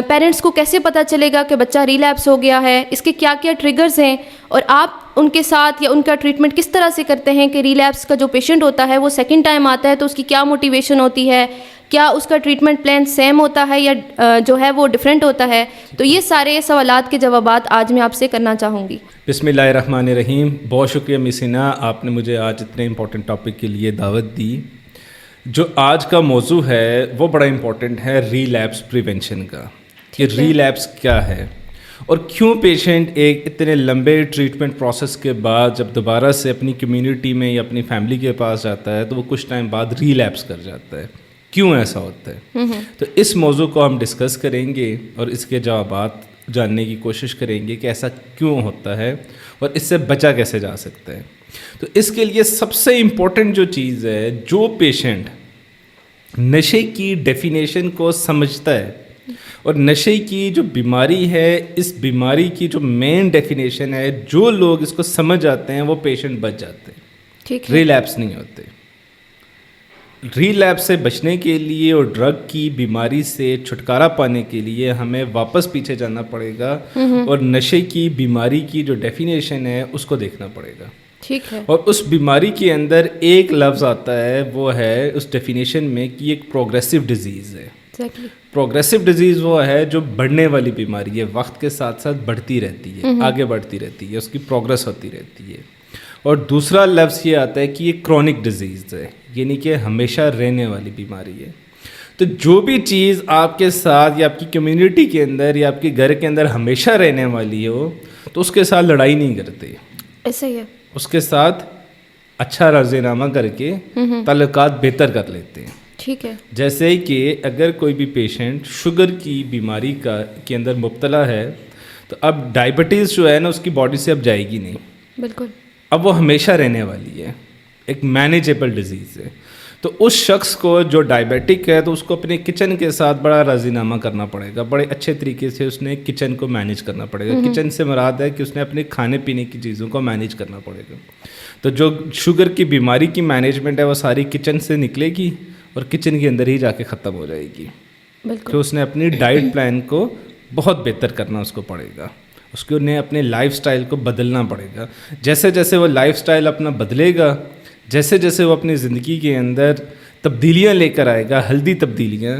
Parents کو کیسے پتہ چلے گا کہ بچہ ریلیپس ہو گیا ہے, اس کے کیا کیا ٹریگرز ہیں, اور آپ ان کے ساتھ یا ان کا ٹریٹمنٹ کس طرح سے کرتے ہیں کہ ریلیپس کا جو پیشنٹ ہوتا ہے وہ سیکنڈ ٹائم آتا ہے تو اس کی کیا موٹیویشن ہوتی ہے, کیا اس کا ٹریٹمنٹ پلان سیم ہوتا ہے یا جو ہے وہ ڈفرینٹ ہوتا ہے. تو یہ سارے سوالات کے جوابات آج میں آپ سے کرنا چاہوں گی. بسم اللہ الرحمن الرحیم. بہت شکریہ مس حنا, آپ نے مجھے آج اتنے امپورٹنٹ ٹاپک کے لیے دعوت دی. جو آج کا موضوع ہے وہ بڑا امپورٹنٹ ہے, ریلیپس پریونشن کا, کہ ریلیپس کیا ہے اور کیوں پیشنٹ ایک اتنے لمبے ٹریٹمنٹ پروسیس کے بعد جب دوبارہ سے اپنی کمیونٹی میں یا اپنی فیملی کے پاس جاتا ہے تو وہ کچھ ٹائم بعد ریلیپس کر جاتا ہے, کیوں ایسا ہوتا ہے. تو اس موضوع کو ہم ڈسکس کریں گے اور اس کے جوابات جاننے کی کوشش کریں گے کہ ایسا کیوں ہوتا ہے اور اس سے بچا کیسے جا سکتا ہے. تو اس کے لیے سب سے امپورٹنٹ جو چیز ہے, جو پیشنٹ نشے کی ڈیفینیشن کو سمجھتا ہے اور نشے کی جو بیماری ہے اس بیماری کی جو مین ڈیفینیشن ہے, جو لوگ اس کو سمجھ جاتے ہیں وہ پیشنٹ بچ جاتے ہیں, ریلیپس نہیں ہوتے. ریلیپس سے بچنے کے لیے اور ڈرگ کی بیماری سے چھٹکارا پانے کے لیے ہمیں واپس پیچھے جانا پڑے گا اور نشے کی بیماری کی جو ڈیفینیشن ہے اس کو دیکھنا پڑے گا. ٹھیک ہے. اور اس بیماری کے اندر ایک لفظ آتا ہے, وہ ہے اس ڈیفینیشن میں کہ ایک پروگریسو ڈیزیز ہے. پروگریسو ڈیزیز وہ ہے جو بڑھنے والی بیماری ہے, وقت کے ساتھ ساتھ بڑھتی رہتی ہے, آگے بڑھتی رہتی ہے, اس کی پروگرس ہوتی رہتی ہے. اور دوسرا لفظ یہ آتا ہے کہ یہ کرونک ڈیزیز ہے, یعنی کہ ہمیشہ رہنے والی بیماری ہے. تو جو بھی چیز آپ کے ساتھ یا آپ کی کمیونٹی کے اندر یا آپ کے گھر کے اندر ہمیشہ رہنے والی ہو تو اس کے ساتھ لڑائی نہیں کرتے, ایسا ہی ہے, اس کے ساتھ اچھا راضی نامہ کر کے تعلقات بہتر کر لیتے ہیں. ٹھیک ہے. جیسے کہ اگر کوئی بھی پیشنٹ شوگر کی بیماری کے اندر مبتلا ہے تو اب ڈائبٹیز جو ہے نا اس کی باڈی سے اب جائے گی نہیں, بالکل, اب وہ ہمیشہ رہنے والی ہے, ایک مینیجیبل ڈیزیز ہے. تو اس شخص کو جو ڈائبیٹک ہے تو اس کو اپنے کچن کے ساتھ بڑا راضی نامہ کرنا پڑے گا, بڑے اچھے طریقے سے اس نے کچن کو مینیج کرنا پڑے گا. کچن سے مراد ہے کہ اس نے اپنے کھانے پینے کی چیزوں کو مینیج کرنا پڑے گا. تو جو شوگر کی بیماری کی مینجمنٹ ہے وہ ساری کچن سے نکلے گی اور کچن کے اندر ہی جا کے ختم ہو جائے گی. تو اس نے اپنی ڈائٹ پلان کو بہت بہتر کرنا اس کو پڑے گا, اس کو نے اپنے لائف سٹائل کو بدلنا پڑے گا. جیسے جیسے وہ لائف سٹائل اپنا بدلے گا, جیسے جیسے وہ اپنی زندگی کے اندر تبدیلیاں لے کر آئے گا, ہیلدی تبدیلیاں,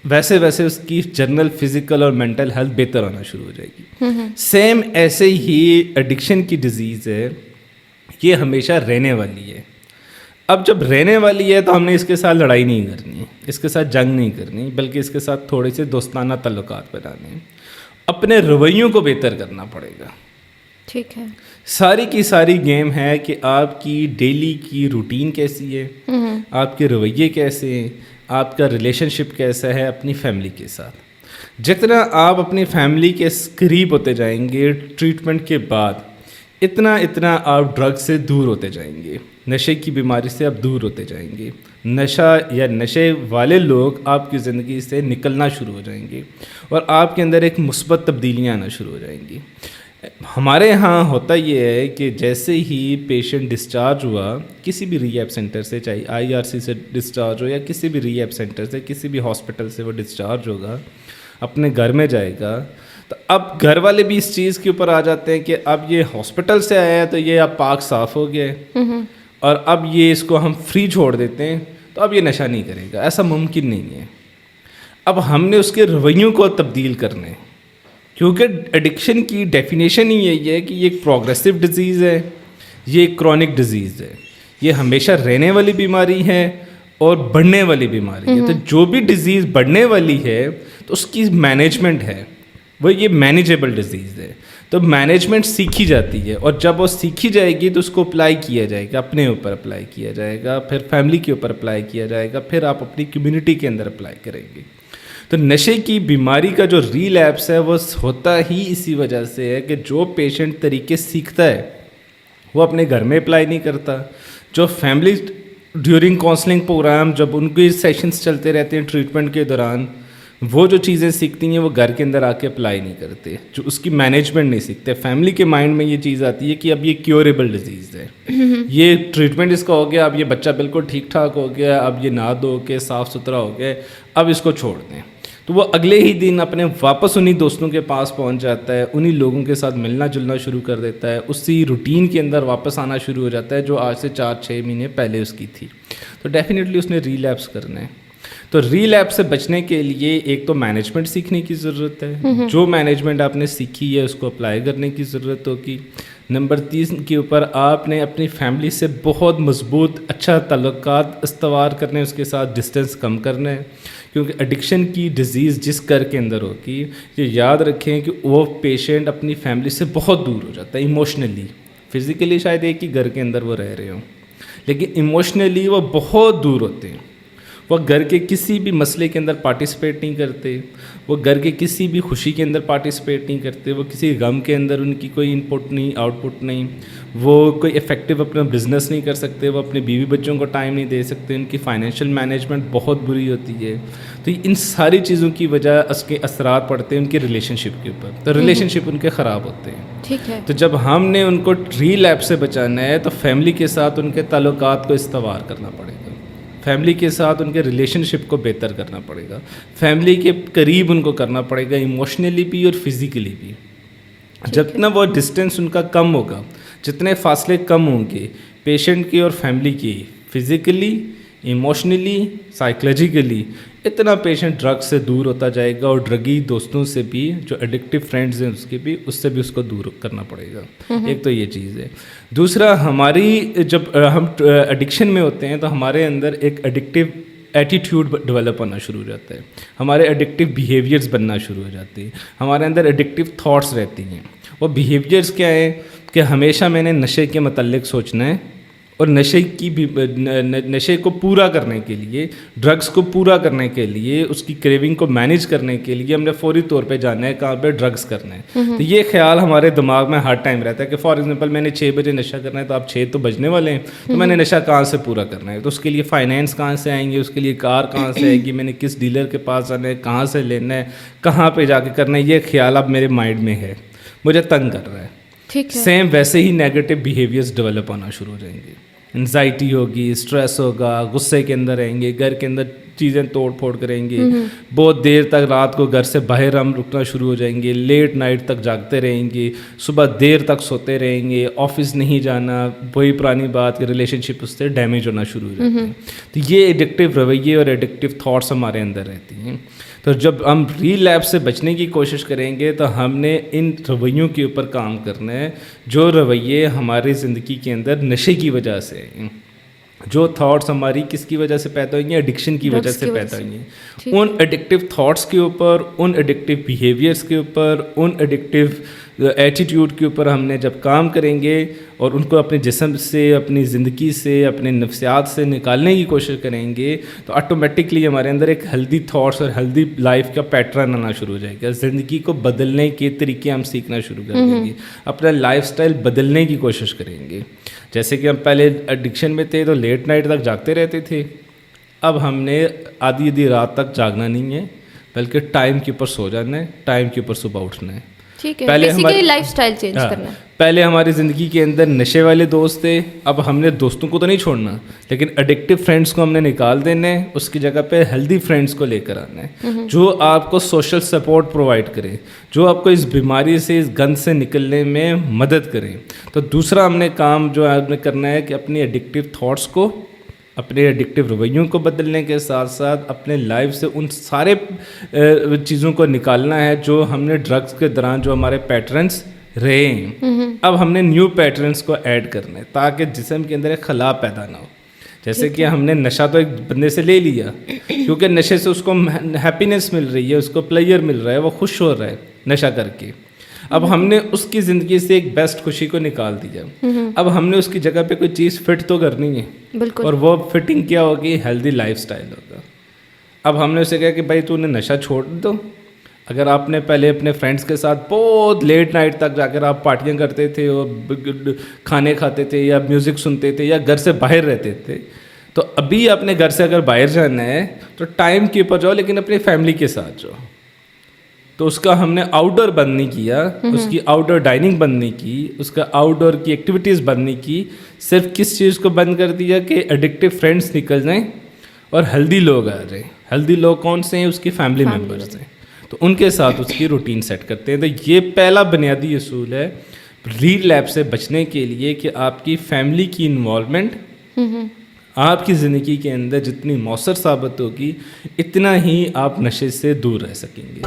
ویسے ویسے اس کی جنرل فزیکل اور مینٹل ہیلتھ بہتر ہونا شروع ہو جائے گی. سیم ایسے ہی ایڈکشن کی ڈیزیز ہے, یہ ہمیشہ رہنے والی ہے. اب جب رہنے والی ہے تو ہم نے اس کے ساتھ لڑائی نہیں کرنی ہے, اس کے ساتھ جنگ نہیں کرنی, بلکہ اس کے ساتھ تھوڑے سے دوستانہ تعلقات بنانے ہیں. اپنے رویوں کو بہتر کرنا پڑے گا. ٹھیک ہے. ساری کی ساری گیم ہے کہ آپ کی ڈیلی کی روٹین کیسی ہے, آپ کے رویے کیسے ہیں, آپ کا ریلیشن شپ کیسا ہے اپنی فیملی کے ساتھ. جتنا آپ اپنی فیملی کے قریب ہوتے جائیں گے ٹریٹمنٹ کے بعد, اتنا آپ ڈرگ سے دور ہوتے جائیں گے, نشے کی بیماری سے آپ دور ہوتے جائیں گے. نشہ یا نشے والے لوگ آپ کی زندگی سے نکلنا شروع ہو جائیں گے اور آپ کے اندر ایک مثبت تبدیلیاں آنا شروع ہو جائیں گی. ہمارے ہاں ہوتا یہ ہے کہ جیسے ہی پیشنٹ ڈسچارج ہوا کسی بھی ری ایپ سینٹر سے, چاہے IRC سے ڈسچارج ہو یا کسی بھی ری ایپ سینٹر سے, کسی بھی ہاسپٹل سے وہ ڈسچارج ہوگا, اپنے گھر میں جائے گا, تو اب گھر والے بھی اس چیز کے اوپر آ جاتے ہیں کہ اب یہ ہاسپٹل سے آیا ہے تو یہ اب پاک صاف ہو گیا ہے اور اب یہ اس کو ہم فری چھوڑ دیتے ہیں تو اب یہ نشہ نہیں کرے گا. ایسا ممکن نہیں ہے. اب ہم نے اس کے رویوں کو تبدیل کرنے, کیونکہ ایڈکشن کی ڈیفینیشن ہی یہی ہے کہ یہ ایک پروگریسو ڈیزیز ہے, یہ ایک کرونک ڈیزیز ہے, یہ ہمیشہ رہنے والی بیماری ہے اور بڑھنے والی بیماری ہے. تو جو بھی ڈیزیز بڑھنے والی ہے تو اس کی مینجمنٹ ہے وہ یہ مینیجیبل ڈیزیز ہے. تو مینجمنٹ سیکھی جاتی ہے اور جب وہ سیکھی جائے گی تو اس کو اپلائی کیا جائے گا, اپنے اوپر اپلائی کیا جائے گا, پھر فیملی کے اوپر اپلائی کیا جائے گا, پھر آپ اپنی کمیونٹی کے اندر اپلائی کریں گے. تو نشے کی بیماری کا جو ریلیپس ہے وہ ہوتا ہی اسی وجہ سے ہے کہ جو پیشنٹ طریقے سیکھتا ہے وہ اپنے گھر میں اپلائی نہیں کرتا. جو فیملی ڈیورنگ کاؤنسلنگ پروگرام جب ان کے سیشنز چلتے رہتے ہیں ٹریٹمنٹ کے دوران, وہ جو چیزیں سیکھتی ہیں وہ گھر کے اندر آ کے اپلائی نہیں کرتے, جو اس کی مینجمنٹ نہیں سیکھتے. فیملی کے مائنڈ میں یہ چیز آتی ہے کہ اب یہ کیوریبل ڈیزیز ہے, یہ ٹریٹمنٹ اس کا ہو گیا, اب یہ بچہ بالکل ٹھیک ٹھاک ہو گیا, اب یہ نہا دھو کے صاف ستھرا ہو گیا, اب اس کو چھوڑ دیں. تو وہ اگلے ہی دن اپنے واپس انہی دوستوں کے پاس پہنچ جاتا ہے, انہی لوگوں کے ساتھ ملنا جلنا شروع کر دیتا ہے, اسی روٹین کے اندر واپس آنا شروع ہو جاتا ہے جو آج سے 4-6 مہینے پہلے اس کی تھی. تو ڈیفینیٹلی اس نے ریلیپس کرنا ہے. تو ریلیپس سے بچنے کے لیے ایک تو مینجمنٹ سیکھنے کی ضرورت ہے, جو مینجمنٹ آپ نے سیکھی ہے اس کو اپلائی کرنے کی ضرورت ہوگی. نمبر 3 کے اوپر آپ نے اپنی فیملی سے بہت مضبوط اچھا تعلقات استوار کرنے, اس کے ساتھ ڈسٹینس کم کرنا ہے, کیونکہ ایڈکشن کی ڈیزیز جس گھر کے اندر ہوگی یہ یاد رکھیں کہ وہ پیشنٹ اپنی فیملی سے بہت دور ہو جاتا ہے ایموشنلی. فزیکلی شاید ایک ہی گھر کے اندر وہ رہ رہے ہوں, لیکن ایموشنلی وہ بہت دور ہوتے ہیں. وہ گھر کے کسی بھی مسئلے کے اندر پارٹیسپیٹ نہیں کرتے, وہ گھر کے کسی بھی خوشی کے اندر پارٹیسپیٹ نہیں کرتے, وہ کسی غم کے اندر ان کی کوئی انپٹ نہیں, آؤٹ پٹ نہیں, وہ کوئی افیکٹو اپنا بزنس نہیں کر سکتے, وہ اپنے بیوی بچوں کو ٹائم نہیں دے سکتے, ان کی فائنینشیل مینجمنٹ بہت بری ہوتی ہے. تو ان ساری چیزوں کی وجہ اس کے اثرات پڑتے ہیں ان کے ریلیشن شپ کے اوپر, تو ریلیشن شپ ان کے خراب ہوتے ہیں. ٹھیک ہے. تو جب ہم نے ان کو ریلیپس سے بچانا ہے تو فیملی کے ساتھ ان کے تعلقات کو استوار کرنا پڑے گا, فیملی کے ساتھ ان کے ریلیشن شپ کو بہتر کرنا پڑے گا, فیملی کے قریب ان کو کرنا پڑے گا ایموشنلی بھی اور فزیکلی بھی. جتنا وہ ڈسٹینس ان کا کم ہوگا, جتنے فاصلے کم ہوں گے پیشنٹ کی اور فیملی کی, فزیکلی, ایموشنلی, سائیکلوجیکلی, اتنا پیشنٹ ڈرگ سے دور ہوتا جائے گا, اور ڈرگی دوستوں سے بھی, جو ایڈکٹیو فرینڈز ہیں اس کے بھی, اس سے بھی اس کو دور کرنا پڑے گا. ایک تو یہ چیز ہے. دوسرا, ہماری جب ہم ایڈکشن میں ہوتے ہیں تو ہمارے اندر ایک ایڈکٹیو ایٹیٹیوڈ ڈیولپ ہونا شروع ہو جاتا ہے, ہمارے ایڈکٹیو بیہیویئرز بننا شروع ہو جاتے ہیں, ہمارے اندر ایڈکٹیو تھاٹس رہتی ہیں. وہ بیہیویئرز کیا ہیں کہ ہمیشہ میں نے نشے کے متعلق سوچنا ہے, اور نشے کو پورا کرنے کے لیے, ڈرگس کو پورا کرنے کے لیے, اس کی کریونگ کو مینیج کرنے کے لیے ہم نے فوری طور پہ جانا ہے کہاں پہ ڈرگس کرنا ہے. تو یہ خیال ہمارے دماغ میں ہر ٹائم رہتا ہے کہ فار ایگزامپل میں نے 6 بجے نشہ کرنا ہے, تو آپ 6 تو بجنے والے ہیں, تو میں نے نشہ کہاں سے پورا کرنا ہے, تو اس کے لیے فائنینس کہاں سے آئیں گے, اس کے لیے کار کہاں سے آئے گی, میں نے کس ڈیلر کے پاس جانا ہے, کہاں سے لینا ہے, کہاں پہ جا کے کرنا ہے, یہ خیال اب میرے مائنڈ میں ہے, مجھے تنگ کر رہا ہے. سیم ویسے ہی نیگیٹو بیہیویئرز ڈیولپ ہونا شروع ہو جائیں گے, انزائٹی ہوگی, اسٹریس ہوگا, غصے کے اندر رہیں گے, گھر کے اندر چیزیں توڑ پھوڑ کریں گے, بہت دیر تک رات کو گھر سے باہر ہم رکنا شروع ہو جائیں گے, لیٹ نائٹ تک جاگتے رہیں گے, صبح دیر تک سوتے رہیں گے, آفس نہیں جانا, وہی پرانی بات کہ ریلیشن شپ اس سے ڈیمیج ہونا شروع ہو جاتے ہیں. تو یہ ایڈکٹیو رویے اور ایڈکٹیو تھاٹس ہمارے اندر رہتی ہیں. تو جب ہم ریلیپس سے بچنے کی کوشش کریں گے تو ہم نے ان رویوں کے اوپر کام کرنا ہے, جو رویے ہماری زندگی کے اندر نشے کی وجہ سے ہیں, جو تھاٹس ہماری کس کی وجہ سے پیدا ہوئی ہیں, ایڈکشن کی وجہ سے پیدا ہوئی ہیں. ان ایڈکٹیو تھاٹس کے اوپر, ان ایڈکٹیو بیہیویئرس کے اوپر, ان ایڈکٹیو ایٹیٹیوڈ کے اوپر ہم نے جب کام کریں گے اور ان کو اپنے جسم سے, اپنی زندگی سے, اپنے نفسیات سے نکالنے کی کوشش کریں گے, تو آٹومیٹکلی ہمارے اندر ایک ہیلدی تھاٹس اور ہیلدی لائف کا پیٹرن آنا شروع ہو جائے گا. زندگی کو بدلنے کے طریقے ہم سیکھنا شروع کر دیں گے, اپنا لائف سٹائل بدلنے کی کوشش کریں گے. جیسے کہ ہم پہلے ایڈکشن میں تھے تو لیٹ نائٹ تک جاگتے رہتے تھے, اب ہم نے آدھی رات تک جاگنا نہیں ہے, بلکہ ٹائم کے اوپر سو جانا ہے, ٹائم کے اوپر صبح اٹھنا ہے. پہلے ہماری لائف سٹائل چینج کرنا ہے. پہلے ہماری زندگی کے اندر نشے والے دوست تھے, اب ہم نے دوستوں کو تو نہیں چھوڑنا, لیکن ایڈکٹیو فرینڈس کو ہم نے نکال دینا ہے, اس کی جگہ پہ ہیلدی فرینڈس کو لے کر آنا ہے, جو آپ کو سوشل سپورٹ پرووائڈ کرے, جو آپ کو اس بیماری سے, اس گند سے نکلنے میں مدد کریں. تو دوسرا ہم نے کام جو آپ نے کرنا ہے کہ اپنی ایڈکٹیو تھاٹس کو, اپنے ایڈکٹیو رویوں کو بدلنے کے ساتھ ساتھ اپنے لائف سے ان سارے چیزوں کو نکالنا ہے جو ہم نے ڈرگس کے دوران جو ہمارے پیٹرنس رہے ہیں. اب ہم نے نیو پیٹرنس کو ایڈ کرنا ہے تاکہ جسم کے اندر ایک خلا پیدا نہ ہو. جیسے کہ ہم نے نشہ تو ایک بندے سے لے لیا, کیونکہ نشے سے اس کو ہیپینس مل رہی ہے, اس کو پلیئر مل رہا ہے, وہ خوش ہو رہا ہے نشہ کر کے. اب ہم نے اس کی زندگی سے ایک بیسٹ خوشی کو نکال دیا, اب ہم نے اس کی جگہ پہ کوئی چیز فٹ تو کرنی ہے, اور وہ فٹنگ کیا ہوگی, ہیلدی لائف سٹائل ہوگا. اب ہم نے اسے کہا کہ بھائی تو نے نشہ چھوڑ دو. اگر آپ نے پہلے اپنے فرینڈس کے ساتھ بہت لیٹ نائٹ تک جا کر آپ پارٹیاں کرتے تھے اور کھانے کھاتے تھے یا میوزک سنتے تھے یا گھر سے باہر رہتے تھے, تو ابھی اپنے گھر سے اگر باہر جانا ہے تو ٹائم کے اوپر جاؤ, لیکن اپنی فیملی کے ساتھ جاؤ. تو اس کا ہم نے آؤٹ ڈور بند نہیں کیا, اس کی آؤٹ ڈور ڈائننگ بند نہیں کی, اس کا آؤٹ ڈور کی ایکٹیویٹیز بند نہیں کی, صرف کس چیز کو بند کر دیا کہ ایڈکٹیو فرینڈس نکل جائیں اور ہیلدی لوگ آ جائیں. ہیلدی لوگ کون سے ہیں؟ اس کی فیملی ممبرز ہیں، تو ان کے ساتھ اس کی روٹین سیٹ کرتے ہیں. تو یہ پہلا بنیادی اصول ہے ریلیپس سے بچنے کے لیے کہ آپ کی فیملی کی انوالومنٹ آپ کی زندگی کے اندر جتنی مؤثر ثابت ہوگی اتنا ہی آپ نشے سے دور رہ سکیں گے.